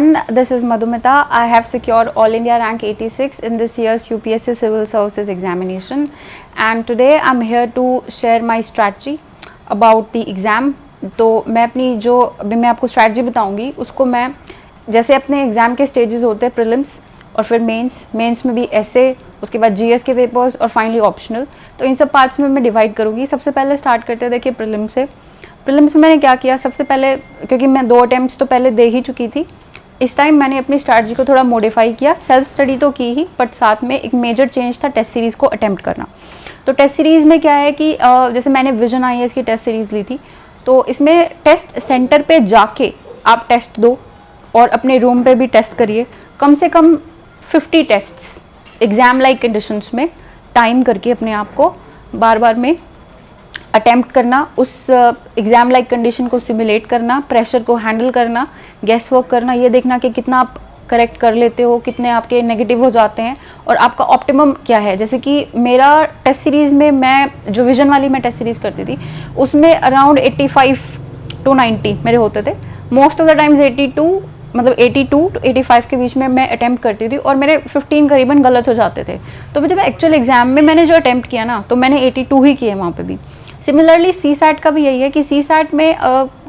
everyone, this is Madhumita. I have secured All India rank 86 in this year's UPSC Civil Services examination, and today I'm here to share my strategy about the exam. तो मैं अपनी जो अभी मैं आपको strategy बताऊंगी उसको मैं जैसे अपने एग्ज़ाम के स्टेजेस होते हैं प्रीलिम्स और फिर मेंस में भी ऐसे, उसके बाद जीएस के पेपर्स और फाइनली ऑप्शनल, तो इन सब पार्ट्स में मैं डिवाइड करूँगी। सबसे पहले स्टार्ट करते हैं देखिए प्रीलिम्स से। प्रीलिम्स में मैंने क्या किया, सबसे पहले क्योंकि मैं 2 अटैम्प्ट्स तो पहले दे ही चुकी थी, इस टाइम मैंने अपनी स्ट्रैटेजी को थोड़ा मॉडिफाई किया। सेल्फ स्टडी तो की ही, बट साथ में एक मेजर चेंज था टेस्ट सीरीज़ को अटैम्प्ट करना। तो टेस्ट सीरीज़ में क्या है कि जैसे मैंने विजन आईएएस की टेस्ट सीरीज़ ली थी, तो इसमें टेस्ट सेंटर पे जाके आप टेस्ट दो और अपने रूम पे भी टेस्ट करिए। कम से कम 50 टेस्ट्स एग्ज़ाम लाइक कंडीशंस में टाइम करके अपने आप को बार बार में अटैम्प्ट करना, उस एग्ज़ाम लाइक कंडीशन को सिमुलेट करना, प्रेशर को हैंडल करना, गेस वर्क करना, ये देखना कि कितना आप करेक्ट कर लेते हो, कितने आपके नेगेटिव हो जाते हैं और आपका ऑप्टिमम क्या है। जैसे कि मेरा टेस्ट सीरीज़ में मैं जो विजन वाली मैं टेस्ट सीरीज़ करती थी उसमें अराउंड 85 to 90 मेरे होते थे। Most of the times 82 to 85 के बीच में मैं अटैम्प्ट करती थी और मेरे 15 करीबन गलत हो जाते थे। तो जब एक्चुअल एग्ज़ाम में मैंने जो अटैम्प्ट किया ना, तो मैंने 82 ही किए वहाँ पे भी। सिमिलरली सी सैट का भी यही है कि सी सैट में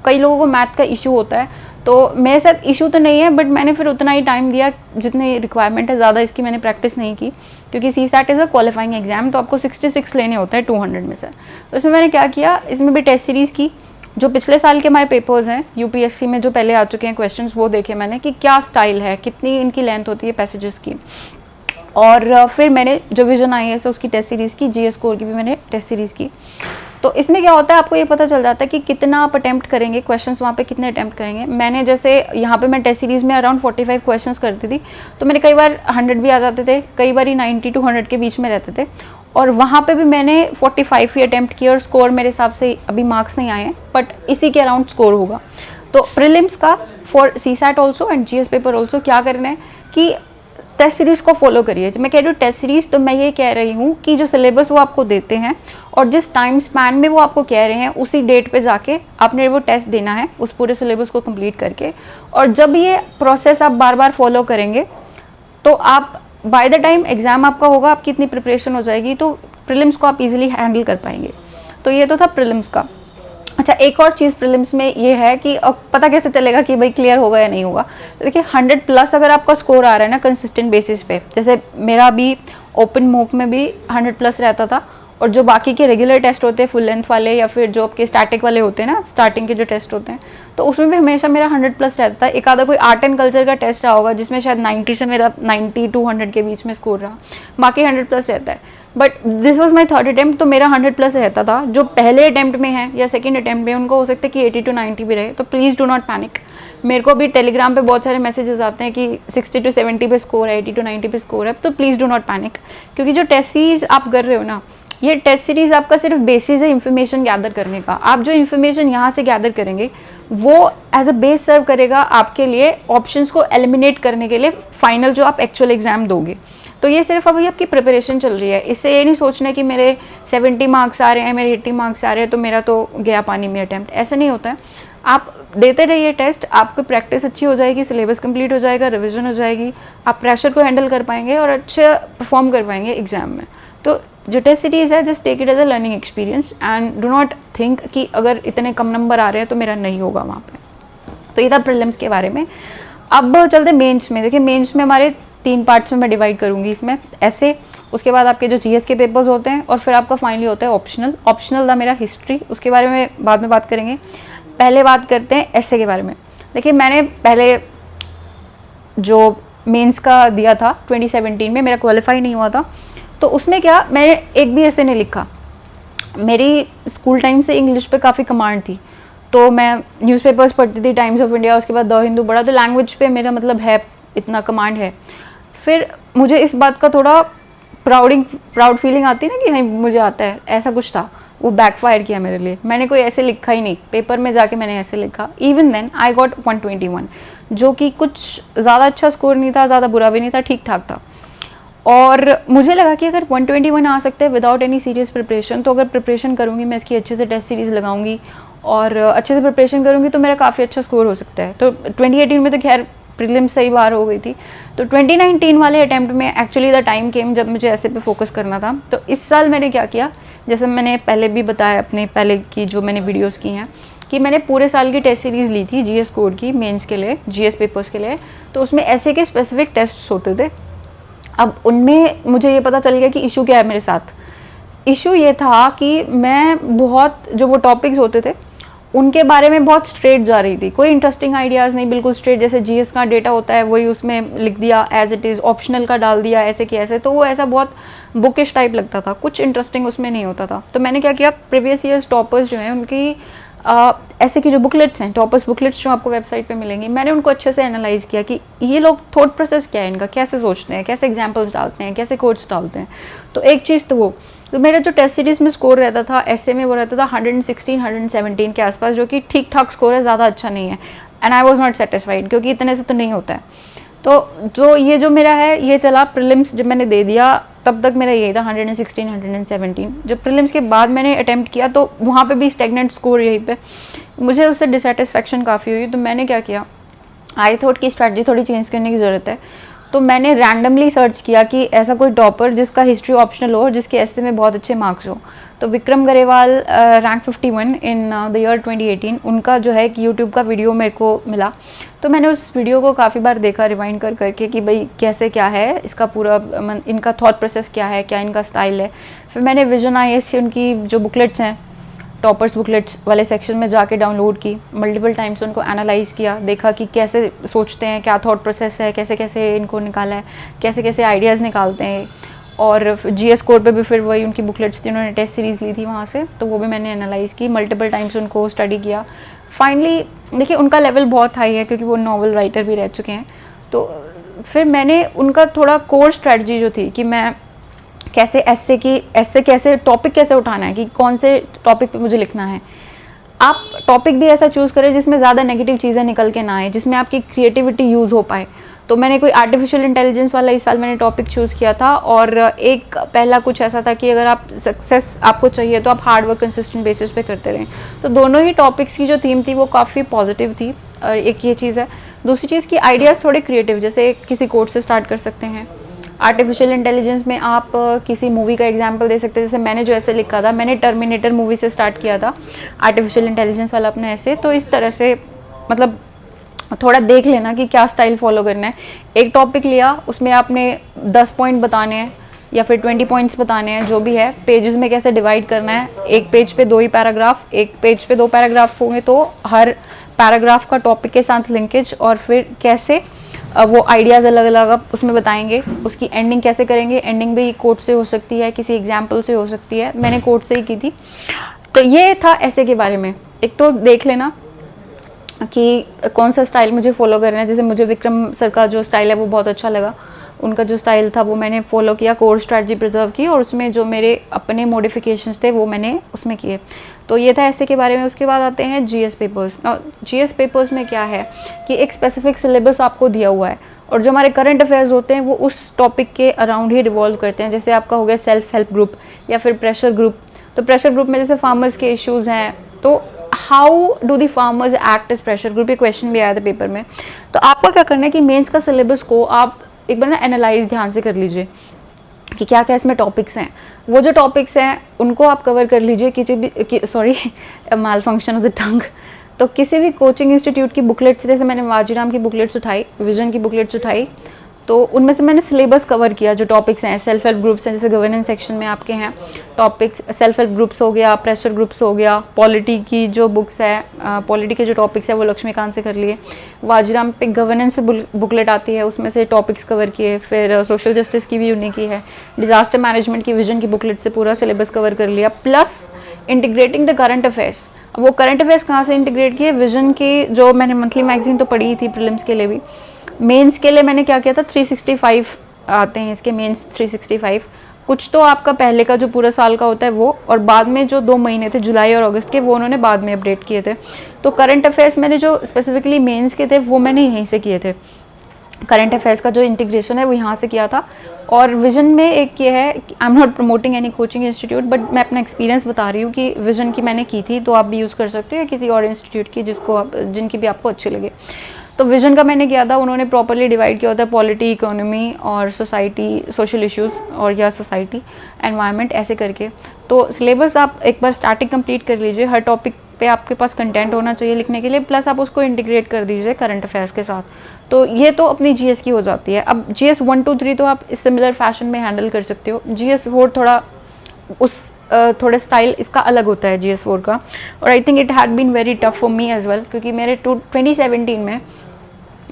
कई लोगों को मैथ का इशू होता है, तो मेरे साथ इशू तो नहीं है, बट मैंने फिर उतना ही टाइम दिया जितनी रिक्वायरमेंट है, ज़्यादा इसकी मैंने प्रैक्टिस नहीं की, क्योंकि C SAT is a qualifying exam, तो आपको 66 लेने होते हैं 200 में से। तो इसमें मैंने क्या किया, इसमें भी टेस्ट सीरीज़ की, जो पिछले साल के हमारे पेपर्स हैं यूपीएससी में जो पहले आ चुके हैं क्वेश्चंस, वो देखे मैंने कि क्या स्टाइल है, कितनी इनकी लेंथ होती है पैसेजेस की। और फिर मैंने जो विजन आईएएस है उसकी टेस्ट सीरीज़ की, जीएस कोर की भी मैंने टेस्ट सीरीज़ की। तो इसमें क्या होता है, आपको ये पता चल जाता है कि कितना आप अटैम्प्ट करेंगे, क्वेश्चंस वहाँ पे कितने अटैम्प्ट करेंगे। मैंने जैसे यहाँ पे मैं टेस्ट सीरीज़ में अराउंड 45 क्वेश्चंस करती थी, तो मेरे कई बार 100 भी आ जाते थे, कई बार 90 to 100 के बीच में रहते थे, और वहाँ पे भी मैंने 45 ही अटैम्प्ट किए और स्कोर मेरे हिसाब से अभी मार्क्स नहीं आए हैं, बट इसी के अराउंड स्कोर होगा। तो प्रीलिम्स का for C SAT also and GS paper also क्या करना है कि टेस्ट सीरीज़ को फॉलो करिए। जब मैं कह रही हूँ टेस्ट सीरीज़, तो मैं ये कह रही हूँ कि जो सिलेबस वो आपको देते हैं और जिस टाइम स्पैन में वो आपको कह रहे हैं, उसी डेट पे जाके आपने वो टेस्ट देना है उस पूरे सिलेबस को कंप्लीट करके। और जब ये प्रोसेस आप बार बार फॉलो करेंगे, तो आप बाय द टाइम एग्ज़ाम आपका होगा, आपकी इतनी प्रिपरेशन हो जाएगी, तो प्रीलिम्स को आप ईजिली हैंडल कर पाएंगे। तो ये तो था प्रीलिम्स का। अच्छा, एक और चीज़ प्रीलिम्स में ये है कि पता कैसे चलेगा कि भाई क्लियर होगा या नहीं होगा। तो देखिए 100+ अगर आपका स्कोर आ रहा है ना कंसिस्टेंट बेसिस पे, जैसे मेरा भी ओपन मॉक में भी 100+ रहता था, और जो बाकी के रेगुलर टेस्ट होते हैं फुल लेंथ वाले या फिर जो आपके स्टैटिक वाले होते हैं ना, स्टार्टिंग के जो टेस्ट होते हैं, तो उसमें भी हमेशा मेरा 100+ रहता था। एक आधा कोई आर्ट एंड कल्चर का टेस्ट रहा होगा जिसमें शायद 90 से मेरा 90 to 100 के बीच में स्कोर रहा, बाकी 100+ रहता है। But this was my third attempt, तो मेरा 100+ रहता था। जो पहले अटैम्प्ट में है या सेकंड अटैम्प्ट में, उनको हो सकता है कि 80 to 90 भी रहे, तो प्लीज़ डू नॉट पैनिक। मेरे को भी टेलीग्राम पे बहुत सारे मैसेजेस आते हैं कि 60 to 70 पे स्कोर है, 80 to 90 पे स्कोर है, तो प्लीज़ डू नॉट पैनिक, क्योंकि जो टेस्ट सीरीज़ आप कर रहे हो ना, ये टेस्ट सीरीज़ आपका सिर्फ बेसिस है इन्फॉर्मेशन गैदर करने का। आप जो इन्फॉर्मेशन यहाँ से गैदर करेंगे वो एज अ बेस सर्व करेगा आपके लिए ऑप्शंस को एलिमिनेट करने के लिए फाइनल जो आप एक्चुअल एग्जाम दोगे। तो ये सिर्फ अभी आपकी प्रिपरेशन चल रही है। इससे ये नहीं सोचना कि मेरे 70 मार्क्स आ रहे हैं, मेरे 80 मार्क्स आ रहे हैं, तो मेरा तो गया पानी में अटैम्प्ट, ऐसा नहीं होता है। आप देते रहिए टेस्ट, आपकी प्रैक्टिस अच्छी हो जाएगी, सिलेबस कंप्लीट हो जाएगा, रिविजन हो जाएगी, आप प्रेशर को हैंडल कर पाएंगे और अच्छा परफॉर्म कर पाएंगे एग्जाम में। तो जो टेस्ट सीरीज़ है, just take it as a learning experience and do not think कि अगर इतने कम नंबर आ रहे हैं तो मेरा नहीं होगा वहाँ पे। तो ये था प्रीलिम्स के बारे में। अब चलते मेंस में। देखिए मेंस में हमारे 3 पार्ट्स में मैं डिवाइड करूँगी इसमें, ऐसे, उसके बाद आपके जो जीएस के पेपर्स होते हैं, और फिर आपका फाइनली होता है ऑप्शनल। ऑप्शनल था मेरा हिस्ट्री, उसके बारे में बाद में बात करेंगे। पहले बात करते हैं ऐसे के बारे में। देखिए मैंने पहले जो मेंस का दिया था 2017 में, मेरा क्वालिफाई नहीं हुआ था, तो उसमें क्या, मैंने एक भी ऐसे नहीं लिखा। मेरी स्कूल टाइम से इंग्लिश पे काफ़ी कमांड थी, तो मैं न्यूज़पेपर्स पढ़ती थी, टाइम्स ऑफ इंडिया, उसके बाद द हिंदू पढ़ा, तो लैंग्वेज पे मेरा मतलब है, इतना कमांड है। फिर मुझे इस बात का थोड़ा प्राउड फीलिंग आती है ना कि हाँ मुझे आता है, ऐसा कुछ था, वो बैकफायर किया मेरे लिए। मैंने कोई ऐसे लिखा ही नहीं, पेपर में जाके मैंने ऐसे लिखा। इवन देन आई गॉट 121, जो कि कुछ ज़्यादा अच्छा स्कोर नहीं था, ज़्यादा बुरा भी नहीं था, ठीक ठाक था। और मुझे लगा कि अगर 121 आ सकते हैं विदाउट एनी सीरियस प्रिपरेशन, तो अगर प्रिपरेशन करूँगी मैं इसकी अच्छे से टेस्ट सीरीज़ लगाऊंगी और अच्छे से प्रिपरेशन करूँगी तो मेरा काफ़ी अच्छा स्कोर हो सकता है। तो 2018 में तो खैर प्रीलिम्स सही बार हो गई थी। तो 2019 वाले अटैम्प्ट में एक्चुअली द टाइम केम जब मुझे ऐसे पे फोकस करना था। तो इस साल मैंने क्या किया, जैसे मैंने पहले भी बताया अपने पहले की जो मैंने वीडियोज़ की हैं, कि मैंने पूरे साल की टेस्ट सीरीज़ ली थी जीएस कोड की मेंस के लिए, जीएस पेपर्स के लिए। तो उसमें ऐसे के स्पेसिफिक टेस्ट्स होते थे। अब उनमें मुझे ये पता चल गया कि इशू क्या है मेरे साथ। इशू ये था कि मैं बहुत जो वो टॉपिक्स होते थे उनके बारे में बहुत स्ट्रेट जा रही थी, कोई इंटरेस्टिंग आइडियाज़ नहीं, बिल्कुल स्ट्रेट, जैसे जीएस का डेटा होता है वही उसमें लिख दिया एज इट इज़, ऑप्शनल का डाल दिया ऐसे कि ऐसे, तो वो ऐसा बहुत बुकिश टाइप लगता था, कुछ इंटरेस्टिंग उसमें नहीं होता था। तो मैंने क्या किया, प्रीवियस ईयर्स टॉपर्स जो हैं उनकी ऐसे की जो बुकलेट्स हैं, टॉपर्स बुकलेट्स जो आपको वेबसाइट पे मिलेंगी, मैंने उनको अच्छे से एनालाइज किया कि ये लोग थॉट प्रोसेस क्या है इनका, कैसे सोचते हैं, कैसे एग्जांपल्स डालते हैं, कैसे कोड्स डालते हैं। तो एक चीज़ तो वो, तो मेरा जो टेस्ट सीरीज़ में स्कोर रहता था ऐसे में वो रहता था 116 117 के आसपास, जो कि ठीक ठाक स्कोर है, ज़्यादा अच्छा नहीं है। And I was not satisfied, क्योंकि इतने से तो नहीं होता है। तो जो ये जो मेरा है ये चला, प्रीलिम्स जब मैंने दे दिया तब तक मेरा यही था 116 117। जब प्रीलिम्स के बाद मैंने अटैम्प्ट किया तो वहाँ पे भी स्टेगनेंट स्कोर यहीं पे, मुझे उससे डिससेटिस्फेक्शन काफ़ी हुई। तो मैंने क्या किया, आई थॉट की स्ट्रैटेजी थोड़ी चेंज करने की ज़रूरत है। तो मैंने रैंडमली सर्च किया कि ऐसा कोई टॉपर जिसका हिस्ट्री ऑप्शनल हो, जिसके एस्से में बहुत अच्छे मार्क्स हो। तो Vikram Grewal rank 51 in the year 2018, उनका जो है कि यूट्यूब का वीडियो मेरे को मिला। तो मैंने उस वीडियो को काफ़ी बार देखा रिवाइंड कर करके कि भाई कैसे क्या है इसका पूरा, इनका थॉट प्रोसेस क्या है, क्या इनका स्टाइल है। फिर मैंने विजन आईएएस की उनकी जो बुकलेट्स हैं, टॉपर्स बुकलेट्स वाले सेक्शन में जाके डाउनलोड की, मल्टीपल टाइम्स उनको एनालाइज़ किया, देखा कि कैसे सोचते हैं, क्या थॉट प्रोसेस है, कैसे कैसे इनको निकाला है, कैसे कैसे आइडियाज़ निकालते हैं। और जीएस कोड पे भी फिर वही उनकी बुकलेट्स थी, उन्होंने टेस्ट सीरीज़ ली थी वहाँ से, तो वो भी मैंने एनालाइज़ की, मल्टीपल टाइम्स उनको स्टडी किया। फाइनली देखिए उनका लेवल बहुत हाई है क्योंकि वो नॉवल राइटर भी रह चुके हैं। तो फिर मैंने उनका थोड़ा कोर स्ट्रेटजी जो थी कि मैं कैसे ऐसे कैसे टॉपिक कैसे उठाना है, कि कौन से टॉपिक पे मुझे लिखना है। आप टॉपिक भी ऐसा चूज़ करें जिसमें ज़्यादा नेगेटिव चीज़ें निकल के ना आए, जिसमें आपकी क्रिएटिविटी यूज़ हो पाए। तो मैंने कोई आर्टिफिशियल इंटेलिजेंस वाला इस साल मैंने टॉपिक चूज़ किया था। और एक पहला कुछ ऐसा था कि अगर आप सक्सेस आपको चाहिए तो आप हार्ड वर्क कंसिस्टेंट बेसिस पे करते रहें। तो दोनों ही टॉपिक्स की जो थीम थी वो काफ़ी पॉजिटिव थी। और एक ये चीज़ है। दूसरी चीज़ की आइडियाज़ थोड़े क्रिएटिव, जैसे किसी कोड से स्टार्ट कर सकते हैं। आर्टिफिशियल इंटेलिजेंस में आप किसी मूवी का एग्जांपल दे सकते हैं, जैसे मैंने जो ऐसे लिखा था, मैंने टर्मिनेटर मूवी से स्टार्ट किया था आर्टिफिशियल इंटेलिजेंस वाला अपने ऐसे। तो इस तरह से मतलब थोड़ा देख लेना कि क्या स्टाइल फॉलो करना है। एक टॉपिक लिया, उसमें आपने 10 पॉइंट बताने हैं या फिर 20 पॉइंट्स बताने हैं, जो भी है। पेजेस में कैसे डिवाइड करना है, एक पेज पे 2 ही पैराग्राफ, एक पेज पे 2 पैराग्राफ होंगे, तो हर पैराग्राफ का टॉपिक के साथ लिंकेज, और फिर कैसे वो आइडियाज़ अलग अलग आप उसमें बताएंगे। उसकी एंडिंग कैसे करेंगे, एंडिंग भी कोड से हो सकती है, किसी एग्जाम्पल से हो सकती है, मैंने कोड से ही की थी। तो ये था ऐसे के बारे में। एक तो देख लेना कि कौन सा स्टाइल मुझे फॉलो करना है। जैसे मुझे विक्रम सर का जो स्टाइल है वो बहुत अच्छा लगा, उनका जो स्टाइल था वो मैंने फॉलो किया, कोर स्ट्रैटेजी प्रिजर्व की, और उसमें जो मेरे अपने मॉडिफिकेशंस थे वो मैंने उसमें किए। तो ये था ऐसे के बारे में। उसके बाद आते हैं जीएस पेपर्स। जीएस पेपर्स में क्या है कि एक स्पेसिफिक सिलेबस आपको दिया हुआ है, और जो हमारे करंट अफेयर्स होते हैं वो उस टॉपिक के अराउंड ही रिवॉल्व करते हैं। जैसे आपका हो गया सेल्फ हेल्प ग्रुप या फिर प्रेशर ग्रुप। तो प्रेशर ग्रुप में जैसे फार्मर्स के इश्यूज़ हैं, तो how do the farmers act as pressure group, ये क्वेश्चन भी आया था पेपर में। तो आपको क्या करना है कि मेंस का सिलेबस को आप एक बार ना एनालाइज ध्यान से कर लीजिए कि क्या क्या इसमें टॉपिक्स हैं। वो जो टॉपिक्स हैं उनको आप कवर कर लीजिए। किसी भी sorry mall function of the tongue. तो किसी भी कोचिंग इंस्टीट्यूट की बुकलेट्स, जैसे मैंने वाजीराम की बुकलेट्स उठाई, विजन की बुकलेट्स उठाई, तो उनमें से मैंने सिलेबस कवर किया। जो टॉपिक्स हैं, सेल्फ हेल्प ग्रुप्स हैं, जैसे गवर्नेंस सेक्शन में आपके हैं टॉपिक्स, सेल्फ हेल्प ग्रुप्स हो गया, प्रेशर ग्रुप्स हो गया, पॉलिटी की जो बुक्स है, पॉलिटी के जो टॉपिक्स है वो लक्ष्मीकांत से कर लिए। वाजीराम पे गवर्नेंस पे बुकलेट आती है, उसमें से टॉपिक्स कवर किए। फिर सोशल जस्टिस की भी उन्हीं की है। डिजास्टर मैनेजमेंट की विजन की बुकलेट से पूरा सिलेबस कवर कर लिया, plus integrating the current affairs. वो करंट अफेयर्स कहाँ से इंटीग्रेट किए, विजन की जो मैंने मंथली मैगजीन तो पढ़ी थी प्रीलिम्स के लिए भी। मेंस के लिए मैंने क्या किया था, 365 आते हैं इसके मेंस 365। कुछ तो आपका पहले का जो पूरा साल का होता है वो, और बाद में जो 2 महीने थे जुलाई और अगस्त के, वो उन्होंने बाद में अपडेट किए थे। तो करंट अफेयर्स मैंने जो स्पेसिफिकली मेंस के थे वो मैंने यहीं से किए थे। करंट अफेयर्स का जो इंटीग्रेशन है वो यहाँ से किया था। और विजन में एक ये है कि I am not promoting any coaching institute, but मैं अपना एक्सपीरियंस बता रही हूँ कि विजन की मैंने की थी, तो आप भी यूज़ कर सकते हो या किसी और इंस्टीट्यूट की जिसको आप जिनकी भी आपको अच्छी लगे। तो विजन का मैंने किया था, उन्होंने प्रॉपरली डिवाइड किया होता है पॉलिटी, इकोनॉमी और सोसाइटी, सोशल इश्यूज़ और या सोसाइटी एनवायरनमेंट ऐसे करके। तो सिलेबस आप एक बार स्टार्टिंग कंप्लीट कर लीजिए, हर टॉपिक पे आपके पास कंटेंट होना चाहिए लिखने के लिए, प्लस आप उसको इंटीग्रेट कर दीजिए करंट अफेयर्स के साथ। तो ये तो अपनी जीएस की हो जाती है। अब जीएस 1 2 3 तो आप इस सिमिलर फैशन में हैंडल कर सकते हो। जीएस 4 थोड़ा उस थोड़ा स्टाइल इसका अलग होता है जीएस 4 का, और I think it had been very tough for me as well, क्योंकि मेरे 2017 में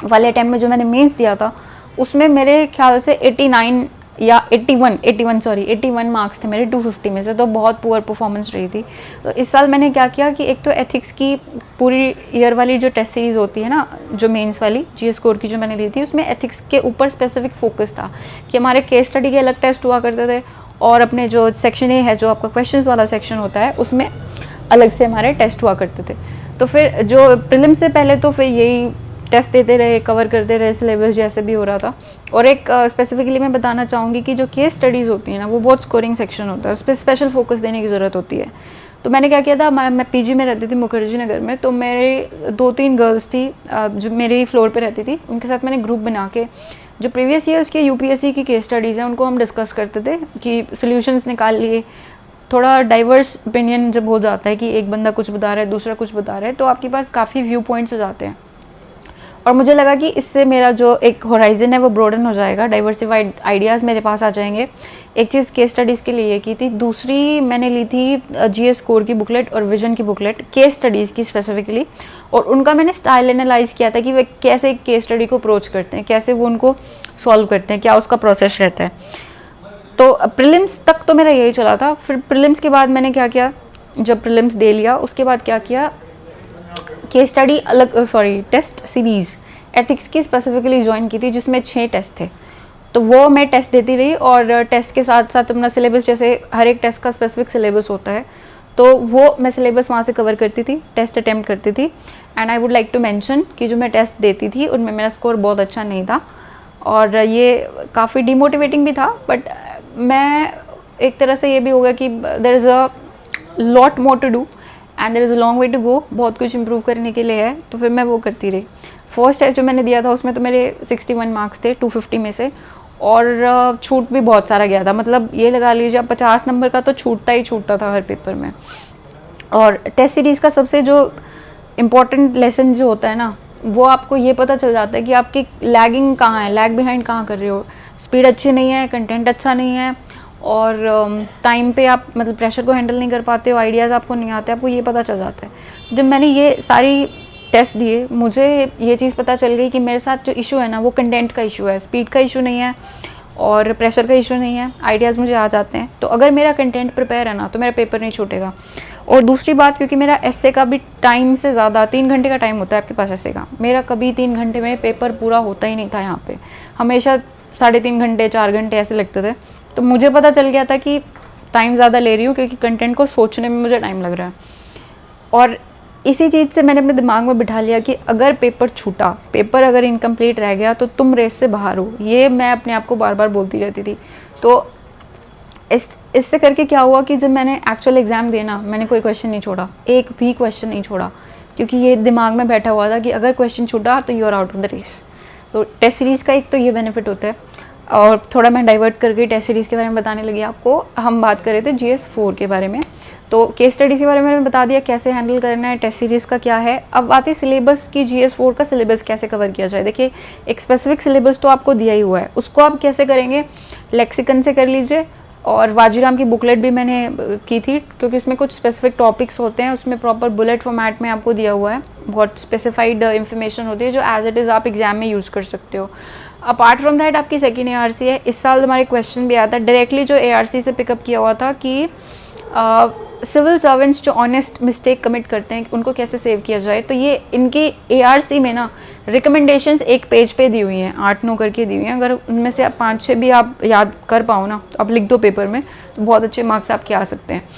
वाले टाइम में जो मैंने मेंस दिया था उसमें मेरे ख्याल से 89 या 81 मार्क्स थे मेरे 250 में से, तो बहुत पुअर परफॉर्मेंस रही थी। तो इस साल मैंने क्या किया कि एक तो एथिक्स की पूरी ईयर वाली जो टेस्ट सीरीज़ होती है ना, जो मेंस वाली जीएस स्कोर की जो मैंने ली थी, उसमें एथिक्स के ऊपर स्पेसिफिक फोकस था कि हमारे केस स्टडी के अलग टेस्ट हुआ करते थे, और अपने जो सेक्शन ए है, जो आपका क्वेश्चंस वाला सेक्शन होता है, उसमें अलग से हमारे टेस्ट हुआ करते थे। तो फिर जो प्रीलिम्स से पहले तो फिर यही टेस्ट देते रहे, कवर करते रहे, सिलेबस जैसे भी हो रहा था। और एक स्पेसिफिकली मैं बताना चाहूँगी कि जो केस स्टडीज़ होती है ना, वो बहुत स्कोरिंग सेक्शन होता है, उस पर स्पेशल फोकस देने की ज़रूरत होती है। तो मैंने क्या किया था, मैं पीजी में रहती थी मुखर्जी नगर में, तो मेरे 2-3 गर्ल्स थी जो मेरे फ्लोर पे रहती थी, उनके साथ मैंने ग्रुप बना के जो प्रीवियस ईयर्स के यूपीएससी की केस स्टडीज़ हैं उनको हम डिस्कस करते थे कि सोल्यूशंस निकाल लिए। थोड़ा डाइवर्स ओपिनियन जब हो जाता है कि एक बंदा कुछ बता रहा है, दूसरा कुछ बता रहा है, तो आपके पास काफ़ी व्यू पॉइंट्स हो जाते हैं। और मुझे लगा कि इससे मेरा जो एक होराइजन है वो ब्रॉडन हो जाएगा, डाइवर्सिफाइड आइडियाज़ मेरे पास आ जाएंगे। एक चीज़ केस स्टडीज़ के लिए की थी। दूसरी मैंने ली थी जीएस स्कोर की बुकलेट और विजन की बुकलेट, केस स्टडीज़ की स्पेसिफिकली, और उनका मैंने स्टाइल एनालाइज किया था कि वे कैसे केस स्टडी को अप्रोच करते हैं, कैसे वो उनको सॉल्व करते हैं, क्या उसका प्रोसेस रहता है। तो प्रीलिम्स तक तो मेरा यही चला था। फिर प्रीलिम्स के बाद मैंने क्या किया, जब प्रीलिम्स दे लिया उसके बाद क्या किया, केस स्टडी अलग टेस्ट सीरीज़ एथिक्स की स्पेसिफिकली ज्वाइन की थी, जिसमें 6 टेस्ट थे। तो वो मैं टेस्ट देती रही, और टेस्ट के साथ साथ अपना सिलेबस, जैसे हर एक टेस्ट का स्पेसिफिक सिलेबस होता है, तो वो मैं सिलेबस वहाँ से कवर करती थी, टेस्ट अटैम्प्ट करती थी। And I would like to mention कि जो मैं टेस्ट देती थी उनमें मेरा स्कोर बहुत अच्छा नहीं था, और ये काफ़ी डिमोटिवेटिंग भी था। बट मैं एक तरह से ये भी होगा कि there is a lot more to do and there is a long way to go, बहुत कुछ इंप्रूव करने के लिए है। तो फिर मैं वो करती रही। फर्स्ट टेस्ट जो मैंने दिया था उसमें तो मेरे 61 मार्क्स थे 250 में से, और छूट भी बहुत सारा गया था। मतलब ये लगा लीजिए आप 50 नंबर का तो छूटता ही छूटता था हर पेपर में। और टेस्ट सीरीज़ का सबसे जो इम्पोर्टेंट लेसन जो होता है ना, वो आपको ये पता चल जाता है कि आपकी लैगिंग कहाँ है, लैग बिहाइंड कहाँ कर रहे हो, स्पीड अच्छी नहीं है, कंटेंट अच्छा नहीं है, और टाइम पे आप मतलब प्रेशर को हैंडल नहीं कर पाते हो, आइडियाज़ आपको नहीं आते, आपको ये पता चल जाता है। जब मैंने ये सारी टेस्ट दिए, मुझे ये चीज़ पता चल गई कि मेरे साथ जो इशू है ना, वो कंटेंट का इशू है, स्पीड का इशू नहीं है और प्रेशर का इशू नहीं है, आइडियाज़ मुझे आ जाते हैं। तो अगर मेरा कंटेंट प्रिपेयर है ना, तो मेरा पेपर नहीं छूटेगा। और दूसरी बात, क्योंकि मेरा एस्से का भी टाइम से ज़्यादा 3 घंटे का टाइम होता है आपके पास एस्से का, मेरा कभी 3 घंटे में पेपर पूरा होता ही नहीं था। यहाँ पे हमेशा 3.5 घंटे 4 घंटे ऐसे लगते थे। तो मुझे पता चल गया था कि टाइम ज़्यादा ले रही हूँ, क्योंकि कंटेंट को सोचने में मुझे टाइम लग रहा है। और इसी चीज़ से मैंने अपने दिमाग में बिठा लिया कि अगर पेपर छूटा, पेपर अगर इनकम्प्लीट रह गया, तो तुम रेस से बाहर हो। ये मैं अपने आप को बार बार बोलती रहती थी। तो इससे करके क्या हुआ कि जब मैंने एक्चुअल एग्ज़ाम देना, मैंने कोई क्वेश्चन नहीं छोड़ा, एक भी क्वेश्चन नहीं छोड़ा, क्योंकि ये दिमाग में बैठा हुआ था कि अगर क्वेश्चन छूटा तो you are out of the race. तो टेस्ट सीरीज़ का एक तो ये बेनिफिट होता है। और थोड़ा मैं डाइवर्ट करके टेस्ट सीरीज़ के बारे में बताने लगी आपको। हम बात कर रहे थे GS 4 के बारे में। तो केस स्टडीज़ के बारे में मैंने बता दिया कैसे हैंडल करना है, टेस्ट सीरीज़ का क्या है। अब आती सिलेबस की, GS 4 का सिलेबस कैसे कवर किया जाए। देखिए, एक स्पेसिफिक सिलेबस तो आपको दिया ही हुआ है, उसको आप कैसे करेंगे, लेक्सिकन से कर लीजिए। और वाजीराम की बुकलेट भी मैंने की थी, क्योंकि इसमें कुछ स्पेसिफिक टॉपिक्स होते हैं, उसमें प्रॉपर बुलेट फॉर्मेट में आपको दिया हुआ है, बहुत स्पेसिफाइड इन्फॉर्मेशन होती है जो एज इट इज़ आप एग्जाम में यूज़ कर सकते हो। अपार्ट फ्रॉम दैट आपकी सेकेंड ARC है। इस साल हमारे क्वेश्चन भी आता है डायरेक्टली जो ARC से पिकअप किया हुआ था कि सिविल सर्वेंट्स जो ऑनेस्ट मिस्टेक कमिट करते हैं उनको कैसे सेव किया जाए। तो ये इनकी ARC में ना रिकमेंडेशंस एक पेज पे दी हुई हैं, 8-9 करके दी हुई हैं। अगर उनमें से आप 5-6 भी आप याद कर पाओ ना, तो आप लिख दो पेपर में, तो बहुत अच्छे मार्क्स आपके आ सकते हैं।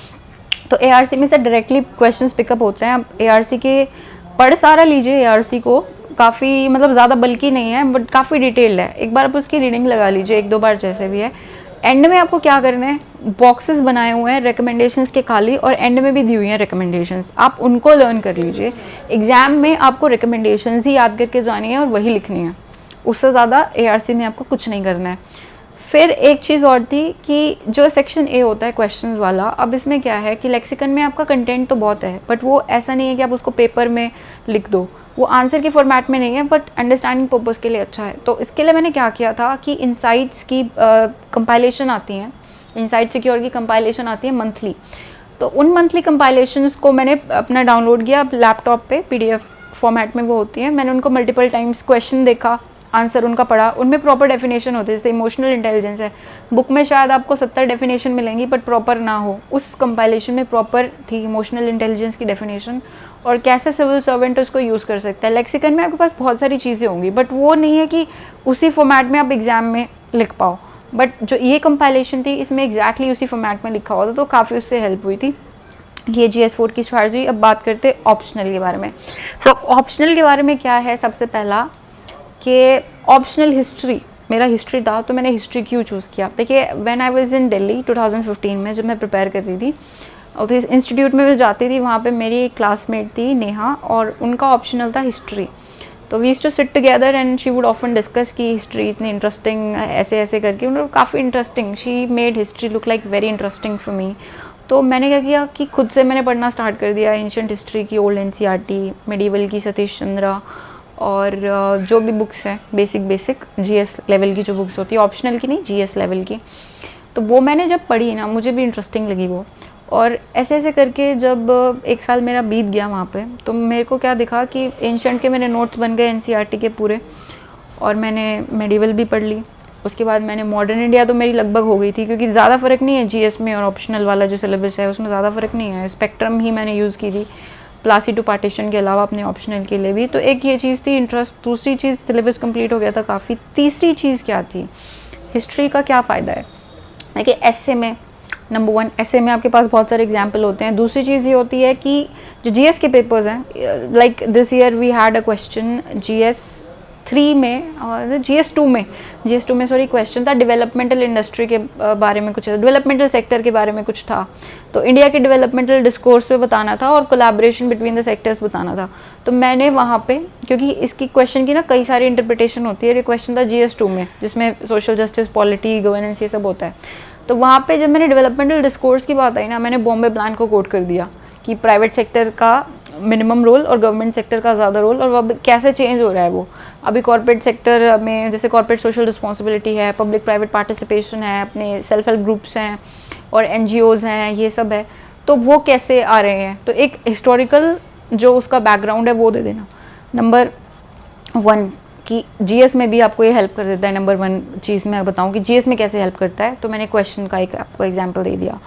तो ARC में से डायरेक्टली क्वेश्चंस पिकअप होते हैं। आप ARC के पढ़ सारा लीजिए, ARC को काफ़ी मतलब ज़्यादा बल्कि नहीं है, बट काफ़ी डिटेल्ड है। एक बार आप उसकी रीडिंग लगा लीजिए 1-2 बार जैसे भी है, एंड में आपको क्या करना है, बॉक्सेस बनाए हुए हैं रिकमेंडेशंस के खाली, और एंड में भी दी हुई हैं रिकमेंडेशंस, आप उनको लर्न कर लीजिए। एग्जाम में आपको रिकमेंडेशंस ही याद करके जानी है और वही लिखनी है, उससे ज़्यादा ARC में आपको कुछ नहीं करना है। फिर एक चीज़ और थी कि जो सेक्शन A होता है क्वेश्चंस वाला, अब इसमें क्या है कि लेक्सिकन में आपका कंटेंट तो बहुत है, बट वो ऐसा नहीं है कि आप उसको पेपर में लिख दो, वो आंसर के फॉर्मेट में नहीं है, बट अंडरस्टैंडिंग पर्पज़ के लिए अच्छा है। तो इसके लिए मैंने क्या किया था कि इनसाइट्स की कंपाइलेशन आती हैं, इनसाइट सिक्योर की कंपाइलेशन आती है मंथली, तो उन मंथली कंपाइलेशंस को मैंने अपना डाउनलोड किया लैपटॉप पे, PDF फॉर्मेट में वो होती है। मैंने उनको मल्टीपल टाइम्स क्वेश्चन देखा, आंसर उनका पढ़ा, उनमें प्रॉपर डेफिनेशन होती है। जैसे इमोशनल इंटेलिजेंस है, बुक में शायद आपको 70 डेफिनेशन मिलेंगी बट प्रॉपर ना हो, उस कंपाइलेशन में प्रॉपर थी इमोशनल इंटेलिजेंस की डेफिनेशन, और कैसे सिविल सर्वेंट उसको यूज़ कर सकता है। लेक्सिकन में आपके पास बहुत सारी चीज़ें होंगी, बट वो नहीं है कि उसी फॉर्मेट में आप एग्ज़ाम में लिख पाओ, बट जो ये कंपाइलेशन थी इसमें एग्जैक्टली उसी फॉर्मेट में लिखा हुआ था, तो काफ़ी उससे हेल्प हुई थी। ये GS4 की स्ट्रैटेजी। अब बात करते ऑप्शनल के बारे में। तो ऑप्शनल के बारे में क्या है, सबसे पहला कि ऑप्शनल हिस्ट्री, मेरा हिस्ट्री था तो मैंने हिस्ट्री क्यों चूज़ किया। देखिए, when I was in Delhi 2015 में, जब मैं प्रिपेयर कर रही थी और तो इस इंस्टीट्यूट में मैं जाती थी, वहाँ पे मेरी एक क्लासमेट थी नेहा, और उनका ऑप्शनल था हिस्ट्री। तो we used to sit together and she would often discuss कि हिस्ट्री इतनी इंटरेस्टिंग, ऐसे ऐसे करके, मतलब काफ़ी interesting, she made history look like very interesting for me. तो मैंने क्या किया कि खुद से मैंने पढ़ना स्टार्ट कर दिया एंशिएंट हिस्ट्री की, ओल्ड NCERT, मेडिवल की सतीश चंद्रा, और जो भी बुक्स हैं बेसिक GS लेवल की जो बुक्स होती है, ऑप्शनल की नहीं, GS लेवल की, तो वो मैंने जब पढ़ी ना, मुझे भी इंटरेस्टिंग लगी वो। और ऐसे ऐसे करके जब 1 साल मेरा बीत गया वहाँ पे, तो मेरे को क्या दिखा कि एंशिएंट के मेरे नोट्स बन गए NCERT के पूरे, और मैंने मेडिवल भी पढ़ ली। उसके बाद मैंने मॉडर्न इंडिया तो मेरी लगभग हो गई थी, क्योंकि ज़्यादा फ़र्क नहीं है GS में और ऑप्शनल वाला जो सिलेबस है उसमें ज़्यादा फ़र्क नहीं है। स्पेक्ट्रम ही मैंने यूज़ की थी प्लासी टू पार्टीशन के अलावा अपने ऑप्शनल के लिए भी। तो एक ये चीज़ थी इंटरेस्ट, दूसरी चीज़ सिलेबस कंप्लीट हो गया था काफ़ी। तीसरी चीज़ क्या थी, हिस्ट्री का क्या फ़ायदा है। देखिए, एस्से में नंबर 1, एस्से में आपके पास बहुत सारे एग्जाम्पल होते हैं। दूसरी चीज़ ये होती है कि जो GS के पेपर्स हैं, like this year we had a question GS3 में और GS2 में सॉरी क्वेश्चन था डेवलपमेंटल इंडस्ट्री के बारे में, कुछ डेवलपमेंटल सेक्टर के बारे में कुछ था। तो इंडिया के डेवलपमेंटल डिस्कोर्स पे बताना था और कोलैबोरेशन बिटवीन द सेक्टर्स बताना था। तो मैंने वहाँ पे, क्योंकि इसकी क्वेश्चन की ना कई सारी इंटरप्रिटेशन होती है, ये क्वेश्चन था GS2 में जिसमें सोशल जस्टिस, पॉलिटी, गवर्नेंस, ये सब होता है। तो वहाँ पे जब मैंने डेवलपमेंटल डिस्कोर्स की बात आई ना, मैंने बॉम्बे प्लान को कोट कर दिया कि प्राइवेट सेक्टर का मिनिमम रोल और गवर्नमेंट सेक्टर का ज़्यादा रोल, और अब कैसे चेंज हो रहा है वो। अभी कॉर्पोरेट सेक्टर में जैसे कॉर्पोरेट सोशल रिस्पॉन्सिबिलिटी है, पब्लिक प्राइवेट पार्टिसिपेशन है, अपने सेल्फ हेल्प ग्रुप्स हैं और NGOs हैं, ये सब है, तो वो कैसे आ रहे हैं। तो एक हिस्टोरिकल जो उसका बैकग्राउंड है वो दे देना। नंबर 1 कि GS में भी आपको ये हेल्प कर देता है। नंबर 1 चीज़ मैं बताऊँ कि GS में कैसे हेल्प करता है, तो मैंने क्वेश्चन का एक आपको एग्जाम्पल दे दिया।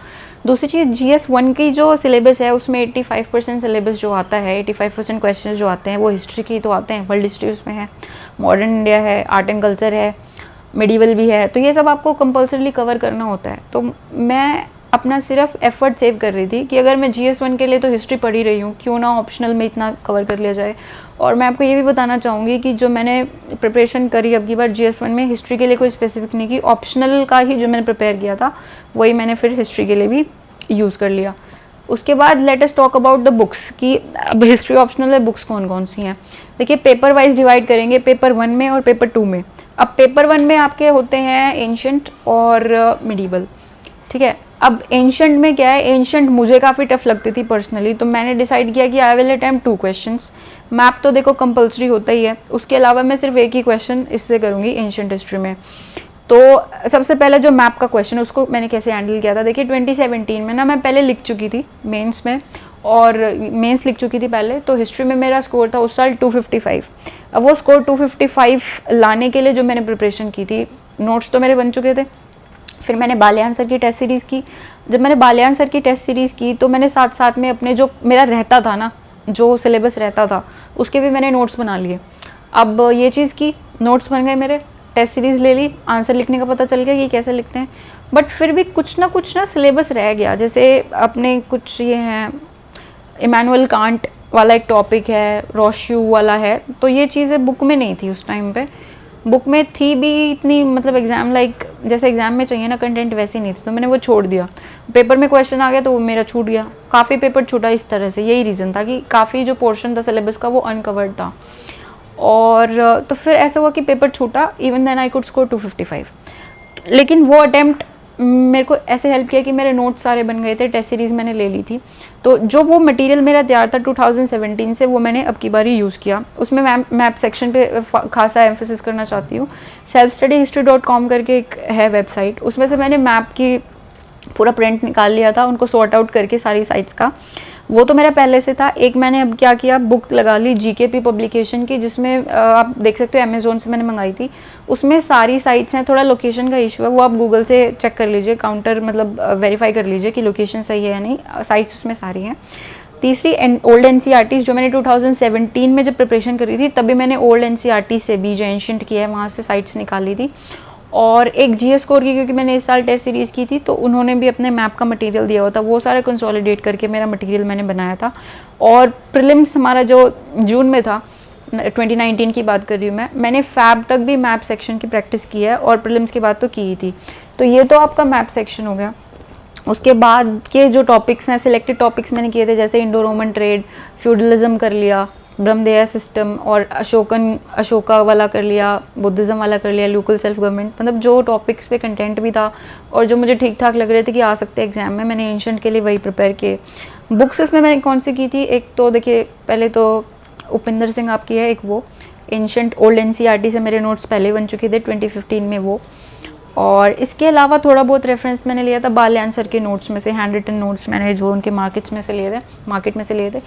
दूसरी चीज़, GS1 की जो सिलेबस है उसमें 85% सिलेबस जो आता है, 85% क्वेश्चन जो आते हैं वो हिस्ट्री की तो आते हैं। वर्ल्ड हिस्ट्री उसमें है, मॉडर्न इंडिया है, आर्ट एंड कल्चर है, मेडिवल भी है, तो ये सब आपको कंपल्सरीली कवर करना होता है। तो मैं अपना सिर्फ एफर्ट सेव कर रही थी कि अगर मैं GS1 के लिए तो हिस्ट्री पढ़ी रही हूँ, क्यों ना ऑप्शनल में इतना कवर कर लिया जाए। और मैं आपको ये भी बताना चाहूँगी कि जो मैंने प्रिपरेशन करी अब की बार GS1 में, हिस्ट्री के लिए कोई स्पेसिफिक नहीं की, ऑप्शनल का ही जो मैंने प्रिपेयर किया था वही मैंने फिर हिस्ट्री के लिए भी यूज़ कर लिया। उसके बाद let us talk about the books कि अब हिस्ट्री ऑप्शनल है, बुक्स कौन कौन सी हैं। देखिए, पेपर वाइज डिवाइड करेंगे, पेपर 1 में और पेपर 2 में। अब पेपर 1 में आपके होते हैं एंशिएंट और मिडिवल, ठीक है। अब एंशिएंट में क्या है, एंशिएंट मुझे काफ़ी टफ लगती थी पर्सनली, तो मैंने डिसाइड किया कि I will attempt 2 questions. Map तो देखो कंपलसरी होता ही है, उसके अलावा मैं सिर्फ एक ही क्वेश्चन इससे करूँगी एंशिएंट हिस्ट्री में। तो सबसे पहले जो मैप का क्वेश्चन, उसको मैंने कैसे हैंडल किया था। देखिए, 2017 में ना मैं पहले लिख चुकी थी मेंस में, और मेंस लिख चुकी थी पहले, तो हिस्ट्री में मेरा स्कोर था उस साल 255। अब वो स्कोर 255 लाने के लिए जो मैंने प्रिपरेशन की थी, नोट्स तो मेरे बन चुके थे, फिर मैंने बालियान सर की टेस्ट सीरीज़ की। जब मैंने बालियान सर की टेस्ट सीरीज़ की तो मैंने साथ साथ में अपने जो मेरा रहता था ना, जो सिलेबस रहता था उसके भी मैंने नोट्स बना लिए। अब ये चीज़ की, नोट्स बन गए मेरे, टेस्ट सीरीज़ ले ली, आंसर लिखने का पता चल गया कि कैसे लिखते हैं, बट फिर भी कुछ ना सिलेबस रह गया। जैसे अपने कुछ ये हैं, इमैनुअल कांट वाला एक टॉपिक है, रोश्यू वाला है, तो ये चीज़ें बुक में नहीं थी उस टाइम पे। बुक में थी भी इतनी मतलब एग्ज़ाम लाइक जैसे एग्ज़ाम में चाहिए ना कंटेंट वैसे नहीं थी, तो मैंने वो छोड़ दिया। पेपर में क्वेश्चन आ गया तो वो मेरा छूट गया, काफ़ी पेपर छूटा इस तरह से। यही रीज़न था कि काफ़ी जो पोर्शन था सिलेबस का वो अनकवर्ड था। और तो फिर ऐसा हुआ कि पेपर छूटा, even then I could score 255। लेकिन वो अटेम्प्ट मेरे को ऐसे हेल्प किया कि मेरे नोट्स सारे बन गए थे, टेस्ट सीरीज़ मैंने ले ली थी। तो जो वो मटेरियल मेरा तैयार था 2017 से, वो मैंने अब की बारी यूज़ किया। उसमें मैप सेक्शन पे खासा एम्फेसिस करना चाहती हूँ। selfstudyhistory.com करके एक है वेबसाइट, उसमें से मैंने मैप की पूरा प्रिंट निकाल लिया था, उनको सॉर्ट आउट करके सारी साइट्स का। वो तो मेरा पहले से था। एक मैंने अब क्या किया, बुक लगा ली जीकेपी पब्लिकेशन की, जिसमें आप देख सकते हो अमेज़ोन से मैंने मंगाई थी। उसमें सारी साइट्स हैं, थोड़ा लोकेशन का इशू है, वो आप गूगल से चेक कर लीजिए, काउंटर मतलब वेरीफाई कर लीजिए कि लोकेशन सही है या नहीं। साइट्स उसमें सारी हैं। तीसरी ओल्ड एनसीईआरटी, जो मैंने 2017 में जब प्रिपरेशन करी थी तभी मैंने ओल्ड एनसीईआरटी से भी जो एंशिएंट किया है वहाँ से साइट्स निकाली थी। और एक जीएस स्कोर की, क्योंकि मैंने इस साल टेस्ट सीरीज़ की थी तो उन्होंने भी अपने मैप का मटेरियल दिया हुआ था, वो सारा कंसोलिडेट करके मेरा मटेरियल मैंने बनाया था। और प्रीलिम्स हमारा जो जून में था, 2019 की बात कर रही हूँ मैंने फैब तक भी मैप सेक्शन की प्रैक्टिस की है और प्रीलिम्स के बाद तो की ही थी। तो ये तो आपका मैप सेक्शन हो गया। उसके बाद के जो टॉपिक्स हैं, सिलेक्टेड टॉपिक्स मैंने किए थे, जैसे इंडो रोमन ट्रेड, फ्यूडलिज्म कर लिया, ब्रह्मदेय सिस्टम और अशोका वाला कर लिया, बुद्धिज़्म वाला कर लिया, लोकल सेल्फ गवर्नमेंट। मतलब जो टॉपिक्स पे कंटेंट भी था और जो मुझे ठीक ठाक लग रहे थे कि आ सकते हैं एग्जाम में, मैंने एंशिएंट के लिए वही प्रिपेयर किए। बुक्स इसमें मैंने कौन सी की थी, एक तो देखिए पहले तो उपिंदर सिंह आपकी है, एक वो एंशिएंट ओल्ड एनसीईआरटी से मेरे नोट्स पहले बन चुके थे 2015 में वो। और इसके अलावा थोड़ा बहुत रेफरेंस मैंने लिया था बाल्यान सर के नोट्स में से, हैंड रिटन नोट्स मैंने जो उनके मार्केट में से लिए थे,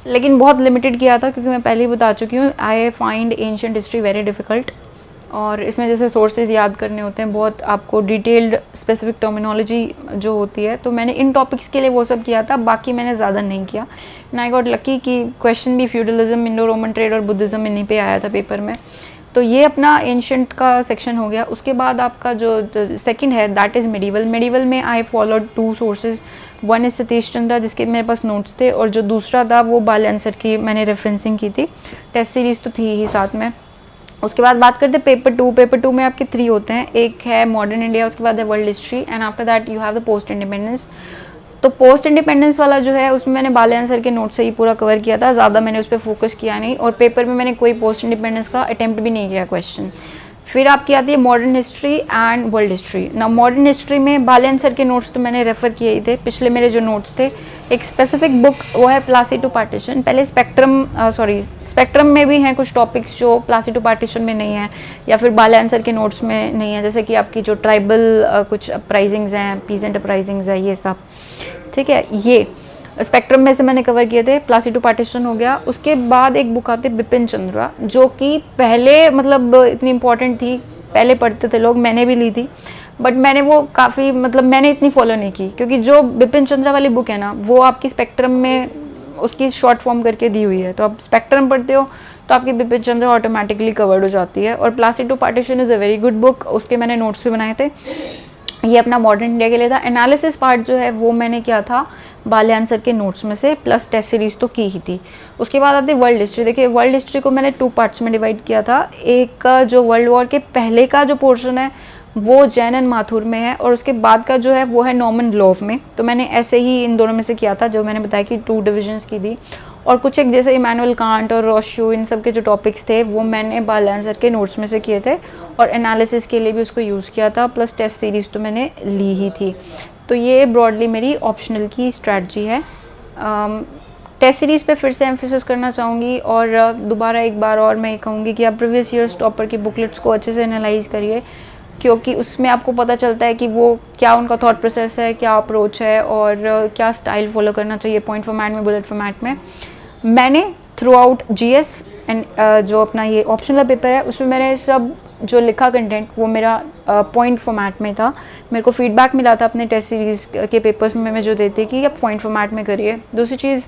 लेकिन बहुत लिमिटेड किया था क्योंकि मैं पहले ही बता चुकी हूँ, I find ancient history very difficult. और इसमें जैसे सोर्सेज याद करने होते हैं, बहुत आपको डिटेल्ड स्पेसिफिक टर्मिनोलॉजी जो होती है, तो मैंने इन टॉपिक्स के लिए वो सब किया था, बाकी मैंने ज़्यादा नहीं किया। एंड आई गॉट लकी कि क्वेश्चन भी फ्यूडलिज्म, इंडो रोमन ट्रेड और बुद्धिज़्म इन्हीं पे आया था पेपर में। तो ये अपना एंशिएंट का सेक्शन हो गया। उसके बाद आपका जो सेकंड है दैट इज़ मेडिवल। मेडिवल में I followed 2 sources, one is Satish Chandra जिसके मेरे पास नोट्स थे, और जो दूसरा था वो बाल्यान सर की मैंने रेफरेंसिंग की थी। टेस्ट सीरीज़ तो थी ही साथ में। उसके बाद बात करते पेपर 2। पेपर 2 में आपके 3 होते हैं, एक है मॉडर्न इंडिया, उसके बाद है world history, and after that you have the post independence. तो पोस्ट इंडिपेंडेंस वाला जो है उसमें मैंने बाल्यान सर के नोट से ही पूरा कवर किया था, ज़्यादा मैंने उस पर फोकस किया नहीं, और पेपर में मैंने कोई पोस्ट इंडिपेंडेंस का अटेम्प्ट भी नहीं किया क्वेश्चन। फिर आपकी आती है modern history and world history. ना मॉडर्न हिस्ट्री में बाल्यान सर के नोट्स तो मैंने रेफ़र किए ही थे, पिछले मेरे जो नोट्स थे। एक स्पेसिफिक बुक वो है प्लासी टू पार्टीशन। पहले स्पेक्ट्रम में भी हैं कुछ टॉपिक्स जो प्लासी टू पार्टीशन में नहीं है या फिर बाल्यान सर के नोट्स में नहीं है, जैसे कि आपकी जो ट्राइबल कुछ अपराइजिंग्स हैं, पीजेंट अपराइजिंग्स है, ये सब ठीक है। ये स्पेक्ट्रम में से मैंने कवर किए थे, प्लासी टू पार्टीशन हो गया। उसके बाद एक बुक आती है बिपिन चंद्रा, जो कि पहले मतलब इतनी इंपॉर्टेंट थी, पहले पढ़ते थे लोग, मैंने भी ली थी, बट मैंने वो काफ़ी मतलब मैंने इतनी फॉलो नहीं की, क्योंकि जो बिपिन चंद्रा वाली बुक है ना वो आपकी स्पेक्ट्रम में उसकी शॉर्ट फॉर्म करके दी हुई है, तो आप स्पेक्ट्रम पढ़ते हो तो आपकी बिपिन चंद्रा ऑटोमेटिकली कवर्ड हो जाती है। और Plassey to partition is a very good book, उसके मैंने नोट्स भी बनाए थे। ये अपना मॉडर्न इंडिया के लिए था। एनालिसिस पार्ट जो है वो मैंने किया था बाल्यान सर के नोट्स में से, प्लस टेस्ट सीरीज तो की ही थी। उसके बाद आती है वर्ल्ड हिस्ट्री। देखिए वर्ल्ड हिस्ट्री को मैंने 2 पार्ट्स में डिवाइड किया था। एक का जो वर्ल्ड वॉर के पहले का जो पोर्शन है वो जैन एंड माथुर में है, और उसके बाद का जो है वो है नॉर्मन ग्लोव में। तो मैंने ऐसे ही इन दोनों में से किया था, जो मैंने बताया कि 2 डिविजन्स की थी। और कुछ एक जैसे इमैनुअल कांट और रोशू, इन सब के जो टॉपिक्स थे वो मैंने बाल्यान सर के नोट्स में से किए थे, और एनालिसिस के लिए भी उसको यूज़ किया था, प्लस टेस्ट सीरीज़ तो मैंने ली ही थी। तो ये ब्रॉडली मेरी ऑप्शनल की स्ट्रैटी है। टेस्ट सीरीज़ पे फिर से एम्फेसिस करना चाहूँगी, और दोबारा एक बार और मैं कहूँगी कि आप प्रीवियस ईयर्स टॉपर की बुकलेट्स को अच्छे से एनालाइज करिए, क्योंकि उसमें आपको पता चलता है कि वो क्या उनका थॉट प्रोसेस है, क्या अप्रोच है, और क्या स्टाइल फॉलो करना चाहिए पॉइंट फॉर्मेट में, बुलेट फॉर्मेट में। मैंने थ्रू आउट जीएस एंड जो अपना ये ऑप्शनल पेपर है उसमें मैंने सब जो लिखा कंटेंट वो मेरा पॉइंट फॉर्मेट में था। मेरे को फीडबैक मिला था अपने टेस्ट सीरीज़ के पेपर्स में मैं जो देती कि आप पॉइंट फॉर्मेट में करिए। दूसरी चीज़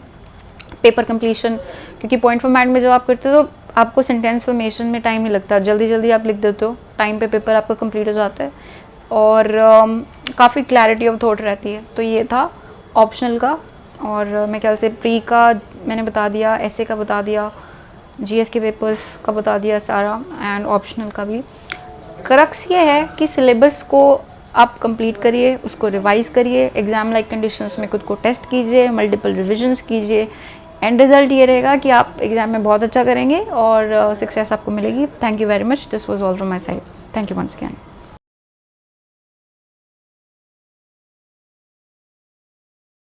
पेपर कंप्लीशन, क्योंकि पॉइंट फॉर्मेट में जब आप करते हो तो आपको सेंटेंस फॉर्मेशन में टाइम नहीं लगता, जल्दी जल्दी आप लिख देते हो, टाइम पे पेपर आपका कंप्लीट हो जाता है, और काफ़ी क्लैरिटी ऑफ थॉट रहती है। तो ये था ऑप्शनल का, और मेरे ख्याल से प्री का मैंने बता दिया, ऐसे का बता दिया, जीएस के पेपर्स का बता दिया सारा एंड ऑप्शनल का भी। क्रक्स ये है कि सिलेबस को आप कंप्लीट करिए, उसको रिवाइज करिए, एग्ज़ाम लाइक कंडीशंस में खुद को टेस्ट कीजिए, मल्टीपल रिविजन्स कीजिए। एंड रिजल्ट ये रहेगा कि आप एग्ज़ाम में बहुत अच्छा करेंगे और सक्सेस आपको मिलेगी। Thank you very much. This was all from my side. Thank you once again.